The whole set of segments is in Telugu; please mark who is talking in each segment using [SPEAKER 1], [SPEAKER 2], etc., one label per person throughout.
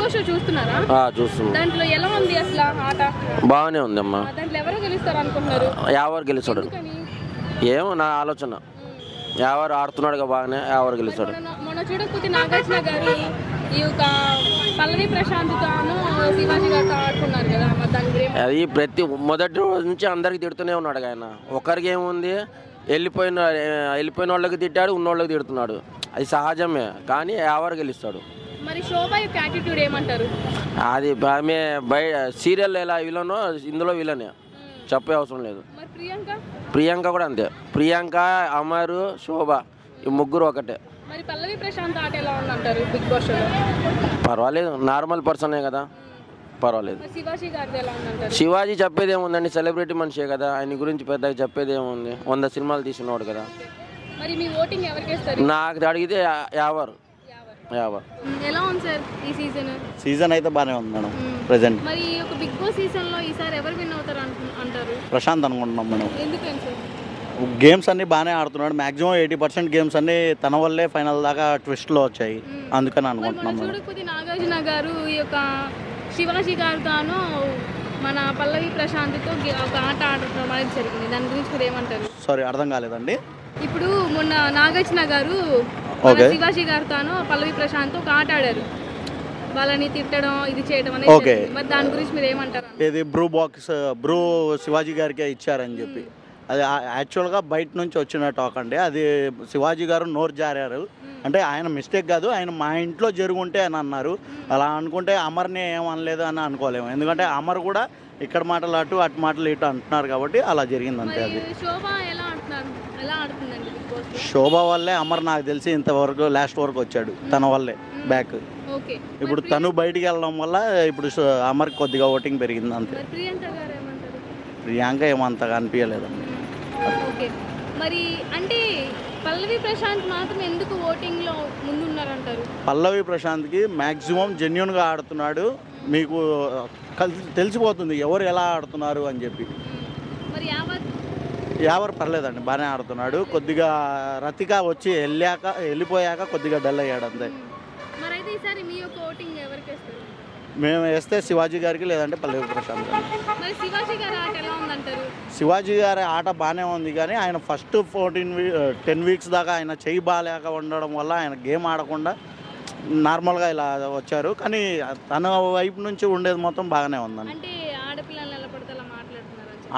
[SPEAKER 1] బాస్ షో చూస్తున్నారా?
[SPEAKER 2] చూస్తున్నాం.
[SPEAKER 1] దాంట్లో ఎలా ఉంది అసలు ఆట?
[SPEAKER 2] బాగానే ఉంది అమ్మా.
[SPEAKER 1] దాంట్లో ఎవరు గెలుస్తారు అనుకుంటున్నారు?
[SPEAKER 2] ఎవరు గెలుస్తాడు ఏమో నా ఆలోచన. ఎవరు ఆడుతున్నాడు బాగానే, ఎవరు గెలుస్తాడు.
[SPEAKER 1] మొన్న చూడకపోతే నాగార్జున గారు ఈ యొక్క పల్లవి ప్రశాంత్ను శివాజీ గారితో ఆడుకున్నారు కదా,
[SPEAKER 2] అది ప్రతి మొదటి రోజు నుంచి అందరికి తిడుతూనే ఉన్నాడు ఆయన. ఒకరికి ఏముంది, వెళ్ళిపోయిన వాళ్ళకి తిట్టాడు, ఉన్నోళ్ళకి తిడుతున్నాడు. అది సహజమే, కానీ ఎవరు గెలుస్తాడు.
[SPEAKER 1] మరి శోభ యొక్క యాటిట్యూడ్ ఏమంటారు?
[SPEAKER 2] అది ఆమె సీరియల్ ఎలా విలనో ఇందులో విలనే, చెప్పే అవసరం లేదు. ప్రియాంక కూడా అంతే. ప్రియాంక, అమర్, శోభ ఈ ముగ్గురు ఒకటే.
[SPEAKER 1] మరి పల్లవి ప్రశాంత్ ఆట ఎలా ఉందంటారు బిగ్ బాస్ షోలో?
[SPEAKER 2] పర్వాలేదు, నార్మల్ పర్సనే కదా, పర్వాలేదు.
[SPEAKER 1] శివాజీ గారిది ఎలా ఉందంటారు?
[SPEAKER 2] శివాజీ చెప్పేది ఏముందండి, సెలబ్రిటీ మనిషే కదా, ఆయన గురించి పెద్దగా చెప్పేది ఏముంది, 100 సినిమాలు తీసినవాడు కదా.
[SPEAKER 1] మరి మీ ఓటింగ్ ఎవరికి ఇస్తారు?
[SPEAKER 2] నాకు అడిగితే యావర్.
[SPEAKER 1] ఎలా ఉంది సార్ ఈ
[SPEAKER 3] సీజన్? అయితే బాగానే ఉంది మేడం ప్రెజెంట్.
[SPEAKER 1] మరి ఒక బిగ్ బాస్ సీజన్ లో ఈసారి ఎవరు విన్ అవుతారు అంటారు?
[SPEAKER 3] ప్రశాంత్ అనుకుంటున్నాం మేడం.
[SPEAKER 1] ఎందుకని సార్?
[SPEAKER 3] గేమ్స్ అన్ని బాగానే ఆడుతున్నాడు. మాక్సిమం 80% గేమ్స్ అన్ని తన వల్లే ఫైనల్ దాకా ట్విస్ట్లో వచ్చాయి, అందుకని అనుకుంటున్నాం.
[SPEAKER 1] చూడకపోతే నాగార్జున గారు ఈ యొక్క శివాజీ గారితోనూ మన పల్లవి ప్రశాంత్తో ఒక ఆట ఆడటం అనేది జరిగింది, దాని గురించి మీరు ఏమంటారు?
[SPEAKER 3] సారీ, అర్థం కాలేదండి.
[SPEAKER 1] ఇప్పుడు మొన్న నాగార్జున గారు శివాజీ గారితోనూ పల్లవి ప్రశాంత్ ఒక ఆట ఆడారు, వాళ్ళని తిట్టడం ఇది చేయడం అనేది. మరి దాని గురించి మీరు ఏమంటారు?
[SPEAKER 3] ఇది బ్రూ శివాజీ గారికి ఇచ్చారని చెప్పి, అది యాక్చువల్గా బయట నుంచి వచ్చిన టాక్ అండి. అది శివాజీ గారు నోరు జారారు, అంటే ఆయన మిస్టేక్ కాదు, ఆయన మా ఇంట్లో జరుగుంటే అని అన్నారు. అలా అనుకుంటే అమర్ని ఏమనలేదు అని అనుకోలేము, ఎందుకంటే అమర్ కూడా ఇక్కడ మాటలు అటు మాటలు ఇటు అంటున్నారు కాబట్టి అలా జరిగింది అంతే. అది శోభ వల్లే అమర్ నాకు తెలిసి ఇంతవరకు లాస్ట్ వరకు వచ్చాడు, తన వల్లే బ్యాక్. ఇప్పుడు తను బయటికి వెళ్ళడం వల్ల ఇప్పుడు అమర్కి కొద్దిగా ఓటింగ్ పెరిగింది అంతే. ప్రియాంక ఏమంతగా అనిపించలేదండి.
[SPEAKER 1] మరి అంటే పల్లవి ప్రశాంత్ మాత్రం ఎందుకు ఓటింగ్ లో ముందున్నారంటారు?
[SPEAKER 3] పల్లవి ప్రశాంత్కి మ్యాక్సిమం జెన్యున్గా ఆడుతున్నాడు, మీకు తెలిసిపోతుంది ఎవరు ఎలా ఆడుతున్నారు అని చెప్పి.
[SPEAKER 1] మరి
[SPEAKER 3] యావర్ పర్లేదండి, బాగానే ఆడుతున్నాడు. కొద్దిగా రతిక వచ్చి వెళ్ళిపోయాక కొద్దిగా డల్ అయ్యాడు అంతే. మేము వేస్తే శివాజీ గారికి, లేదంటే పల్లవి ప్రశాంత్. శివాజీ గారి ఆట బాగానే ఉంది, కానీ ఆయన ఫస్ట్ 10 వీక్స్ దాకా ఆయన చెయ్యి బాగాలేక ఉండడం వల్ల ఆయన గేమ్ ఆడకుండా నార్మల్గా ఇలా వచ్చారు. కానీ తన వైపు నుంచి ఉండేది మొత్తం బాగానే ఉందండి.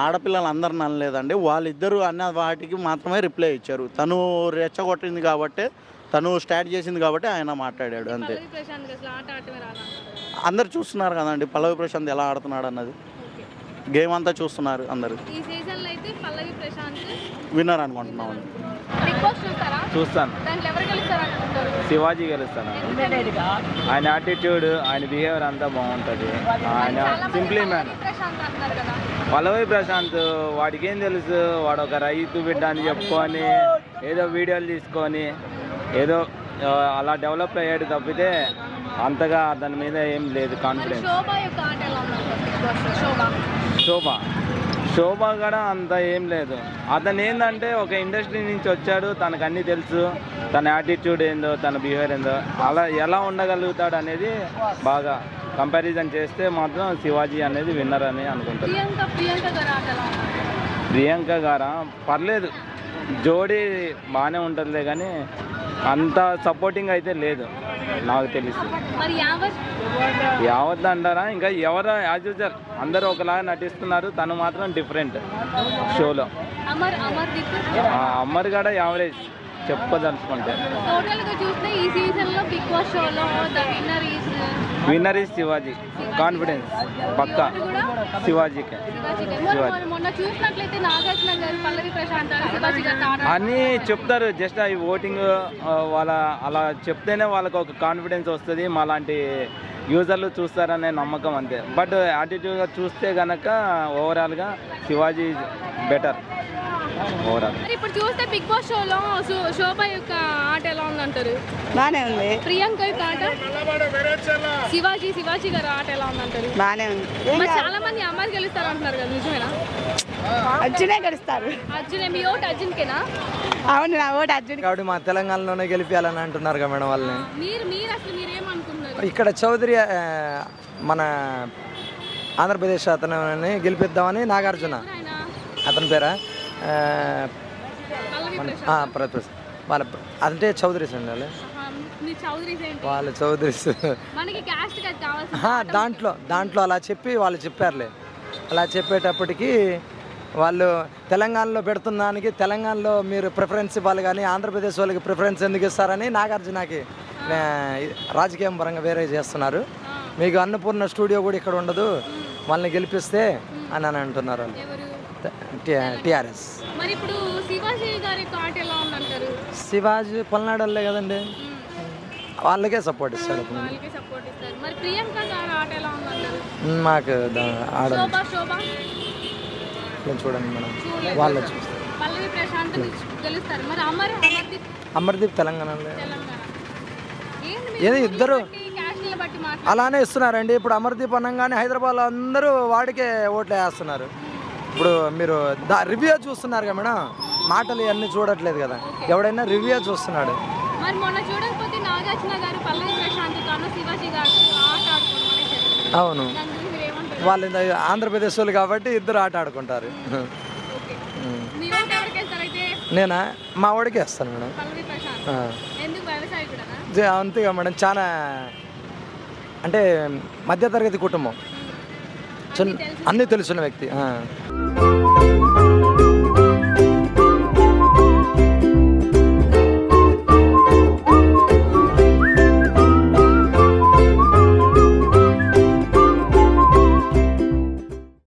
[SPEAKER 3] ఆడపిల్లలు అందరిని అనలేదండి, వాళ్ళిద్దరూ అన్న వాటికి మాత్రమే రిప్లై ఇచ్చారు. తను రెచ్చగొట్టింది కాబట్టి, తను స్టార్ట్ చేసింది కాబట్టి ఆయన మాట్లాడాడు అంతే. అందరు చూస్తున్నారు కదండి పల్లవి ప్రశాంత్ ఎలా ఆడుతున్నాడు అన్నది, గేమ్ అంతా చూస్తున్నారు అందరు. విన్నర్ అనుకుంటున్నాం.
[SPEAKER 4] చూస్తాను, శివాజీ గెలుస్తాను. ఆయన యాటిట్యూడ్, ఆయన బిహేవియర్ అంతా బాగుంటుంది. ఆయన సింప్లీ మ్యాన్. పల్లవి ప్రశాంత్ వాడికి ఏం తెలుసు, వాడు ఒక రైతు బిడ్డ అని చెప్పుకొని ఏదో వీడియోలు తీసుకొని ఏదో అలా డెవలప్ అయ్యాడు తప్పితే అంతగా దాని మీద ఏం లేదు కాన్ఫిడెన్స్. శోభ కూడా అంత ఏం లేదు. అతను ఏంటంటే ఒక ఇండస్ట్రీ నుంచి వచ్చాడు, తనకు అన్నీ తెలుసు, తన యాటిట్యూడ్ ఏందో, తన బిహేవియర్ ఏందో, అలా ఎలా ఉండగలుగుతాడు అనేది బాగా కంపారిజన్ చేస్తే మాత్రం శివాజీ అనేది విన్నర్ అని అనుకుంటారు. ప్రియాంక గారా పర్లేదు, జోడీ బాగానే ఉంటుందిలే, కానీ అంత సపోర్టింగ్ అయితే లేదు నాకు తెలిసి. యావత్ అంటారా, ఇంకా ఎవరు యాజ్ యూజువల్ అందరూ ఒకలాగా నటిస్తున్నారు, తను మాత్రం డిఫరెంట్ షోలో. అమర్ కూడా యావరేజ్ చెప్పదలుచుకుంటే. విన్నర్ ఈజ్ శివాజీ, కాన్ఫిడెన్స్ పక్కా శివాజీకే. అని చెప్తారు, జస్ట్ అవి ఓటింగ్ వాళ్ళ అలా చెప్తేనే వాళ్ళకు ఒక కాన్ఫిడెన్స్ వస్తుంది, మాలాంటి యూజర్లు చూస్తారనే నమ్మకం అంతే. బట్ యాటిట్యూడ్గా చూస్తే కనుక ఓవరాల్గా శివాజీ బెటర్ ఓవరాల్.
[SPEAKER 1] ఇప్పుడు చూస్తే బిగ్ బాస్ షోలో శోభ యొక్క ఆట ఎలా ఉందంటారు?
[SPEAKER 5] బాగానే ఉంది.
[SPEAKER 1] ప్రియాంక యొక్క ఆట, శివాజీ గారి ఆట ఎలా ఉందంటారు?
[SPEAKER 5] బాగానే ఉంది.
[SPEAKER 1] చాలా మంది అమ్మాయిలు గెలుస్తారు అంటున్నారు కదా, నిజమేనా?
[SPEAKER 5] అర్జునే గెలుస్తారు.
[SPEAKER 1] అర్జున్ మీ ఓటు అర్జున్కేనా?
[SPEAKER 5] అవును, నా ఓటు అర్జున్.
[SPEAKER 6] కాబట్టి మా తెలంగాణలోనే గెలిపించాలని అంటున్నారు కదా మేడం వాళ్ళని.
[SPEAKER 1] మీరు అసలు మీరేమనుకుంటున్నారు?
[SPEAKER 6] ఇక్కడ చౌదరి మన ఆంధ్రప్రదేశ్ అతని గెలిపిద్దామని నాగార్జున అతని పేరా వాళ్ళ అంటే చౌదరీస్ అండి వాళ్ళు చౌదరీస్. దాంట్లో అలా చెప్పి వాళ్ళు చెప్పారులే. అలా చెప్పేటప్పటికి వాళ్ళు తెలంగాణలో పెడుతున్నానికి తెలంగాణలో మీరు ప్రిఫరెన్స్ ఇవ్వాలి కానీ ఆంధ్రప్రదేశ్ వాళ్ళకి ప్రిఫరెన్స్ ఎందుకు ఇస్తారని నాగార్జునకి రాజకీయం పరంగా వేరే చేస్తున్నారు. మీకు అన్నపూర్ణ స్టూడియో కూడా ఇక్కడ ఉండదు, వాళ్ళని గెలిపిస్తే అని అంటున్నారు టిఆర్ఎస్. శివాజీ పల్నాడల్లే కదండి, వాళ్ళకే సపోర్ట్ ఇస్తాడు. మాకు చూడండి మేడం, వాళ్ళు చూస్తారు. అమర్దీప్ తెలంగాణలో ఏదో ఇద్దరు అలానే ఇస్తున్నారండి. ఇప్పుడు అమర్దీప్ అనగానే హైదరాబాద్లో అందరూ వాడికే ఓట్లు వేస్తున్నారు. ఇప్పుడు మీరు రివ్యూ చూస్తున్నారు కదా మేడం, మాటలు ఇవన్నీ చూడట్లేదు కదా, ఎవడైనా రివ్యూ చూస్తున్నాడు. అవును, వాళ్ళు ఆంధ్రప్రదేశ్ వాళ్ళు కాబట్టి ఇద్దరు ఆట ఆడుకుంటారు. నేనా మా వాడికి వేస్తాను మేడం. అంతేగా మేడం, చాలా అంటే మధ్యతరగతి కుటుంబం, అన్నీ తెలుసున్న వ్యక్తి.